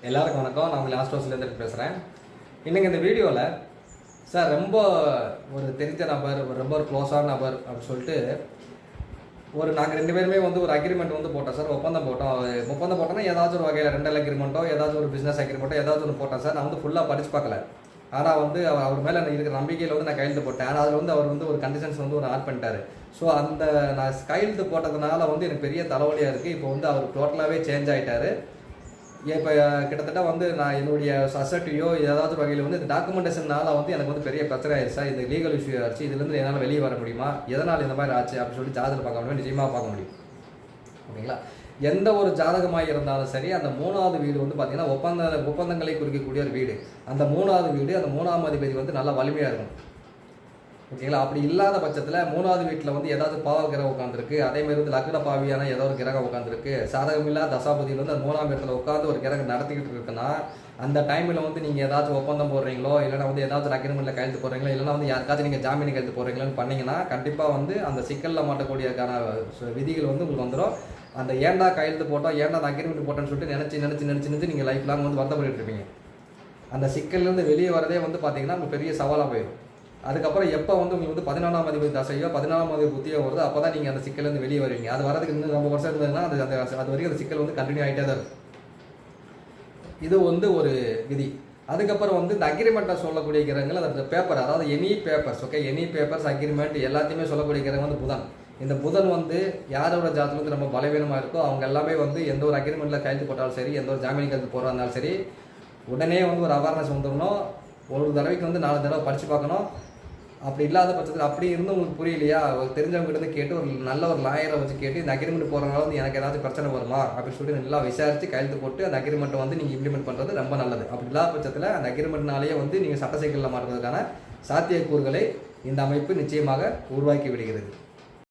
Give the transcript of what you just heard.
எல்லாருக்கும் வணக்கம். நான் உங்கள் லாஸ்ட் ஹவுஸ்லேருந்து பேசுகிறேன். இன்றைக்கி இந்த வீடியோவில் சார் ரொம்ப ஒரு தெரிஞ்ச நபர், ரொம்ப ஒரு க்ளோஸான நபர் அப்படின்னு சொல்லிட்டு நாங்கள் 2 பேருமே ஒரு அக்ரிமெண்ட் போட்டோம் சார். ஒப்பந்தம் போட்டோன்னா ஏதாச்சும் ஒரு வகையில் ரெண்டல் அக்ரிமெண்ட்டோ ஏதாச்சும் ஒரு பிஸ்னஸ் அக்ரிமெண்ட்டோ ஏதாச்சும் ஒன்று போட்டேன் சார். நான் ஃபுல்லாக படித்து பார்க்கல. ஆனால் அவர் மேலே இருக்கிற நம்பிக்கையில் நான் கையெழுத்து போட்டேன். ஆனால் அதில் அவர் ஒரு கண்டிஷன்ஸ் ஒரு ஆட் பண்ணிட்டார். ஸோ அந்த நான் கையெழுத்து போட்டதுனால எனக்கு பெரிய தலைவலியாக இருக்குது. இப்போ அவர் டோட்டலாகவே சேஞ்ச் ஆகிட்டார். இப்போ கிட்டத்தட்ட நான் என்னுடைய அசட்டியோ ஏதாவது வகையில் இந்த டாக்குமெண்டேஷனால எனக்கு பெரிய பிரச்சனை ஆயிடுச்சு. இது லீகல் இஷ்யூ ஆச்சு. இதுலேருந்து என்னால் வெளியே வர முடியுமா, எதனால் இந்த மாதிரி ஆச்சு அப்படின்னு சொல்லி ஜாதகம் பார்க்க முடியும், நிச்சயமாக பார்க்க முடியும். ஓகேங்களா? எந்த ஒரு ஜாதகமாக இருந்தாலும் சரி, அந்த 3வது வீடு பார்த்தீங்கன்னா ஒப்பந்தங்களை குறிக்கக்கூடிய ஒரு வீடு. அந்த 3வது வீடு, அந்த 3ஆம் அதிபதி நல்லா வலிமையாக இருக்கும். ஓகேங்களா? அப்படி இல்லாத பட்சத்தில் 3வது வீட்டில் ஏதாவது பாவ கிரகம் உட்காந்துருக்கு. அதேமாதிரி லக்ன பாவியான ஏதோ ஒரு கிரகம் உட்காந்துருக்கு. சாதகமில்லா தசாபதியில் அந்த 3ஆம் இடத்துல உட்காந்து ஒரு கிரகம் நடத்திக்கிட்டு இருக்குன்னா, அந்த டைமில் நீங்கள் ஏதாச்சும் ஒப்பந்தம் போடுறீங்களோ, இல்லைனா ஏதாச்சும் அக்ரிமெண்ட்டில் கையெழுத்து போடுறீங்களோ, இல்லைனா யாருக்காச்சும் நீங்கள் ஜாமீன் கையெழுத்து போடுறீங்களோன்னு பண்ணிங்கன்னா கண்டிப்பாக அந்த சிக்கலில் மாட்டக்கூடியக்கான விதிகள் உங்களுக்கு வந்துடும். அந்த ஏண்டா கையெழுத்து போட்டோம், ஏண்டா அந்த அக்ரிமெண்ட் போட்டோன்னு சொல்லிட்டு நினச்சி நீங்கள் லைஃப் லாங் வருத்தப்பட்டு இருப்பீங்க. அந்த சிக்கல்லேருந்து வெளியே வரதே பார்த்தீங்கன்னா உங்களுக்கு பெரிய சவாலாக போயிடும். அதுக்கப்புறம் எப்போ உங்களுக்கு 14ஆம் அதிபதி தசையோ 14ஆம் அதிபதி புத்தியோ வருது, அப்போ தான் நீங்கள் அந்த சிக்கலேருந்து வெளியே வருவீங்க. அது வரதுக்கு இன்னும் ரொம்ப வருஷம் இருந்ததுன்னா அது வரைக்கும் அந்த சிக்கல் கண்டினியூ ஆகிட்டே தான் இருக்கும். இது ஒரு விதி. அதுக்கப்புறம் இந்த அக்ரிமெண்ட்டை சொல்லக்கூடிய கிரகங்கள் அந்த பேப்பர், அதாவது any papers, okay, any papers agreement எல்லாத்தையுமே சொல்லக்கூடிய கிரகம் புதன். இந்த புதன் யாரோட ஜாதகத்துக்கு ரொம்ப பலவீனமாக இருக்கோ அவங்க எல்லாமே எந்த ஒரு அக்ரிமெண்ட்டில் கையெழுத்து போட்டாலும் சரி, எந்த ஒரு ஜாமீன் கையெழுத்து போடுறா இருந்தாலும் சரி, உடனே ஒரு அவேர்னஸ் வந்துடணும். ஒரு தடவைக்கு 4 தடவை படித்து பார்க்கணும். அப்படி இல்லாத பட்சத்தில் அப்படி இருந்து உங்களுக்கு புரியலையா, தெரிஞ்சவங்ககிட்ட கேட்டு ஒரு நல்ல ஒரு லாயரை வச்சு கேட்டு இந்த அக்ரிமெண்ட் போகிறனால எனக்கு ஏதாச்சும் பிரச்சனை வருமா அப்படின்னு சொல்லிட்டு நல்லா விசாரித்து கையெழுத்து போட்டு அந்த அக்ரிமெண்ட்டை நீங்கள் இம்ப்ளிமெண்ட் பண்ணுறது ரொம்ப நல்லது. அப்படி இல்லாத பட்சத்தில் அந்த அக்ரிமெண்ட்னாலேயே நீங்கள் சட்ட சிக்கலில் மாட்டுறதுக்கான சாத்தியக்கூறுகளை இந்த அமைப்பு நிச்சயமாக உருவாக்கி விடுகிறது.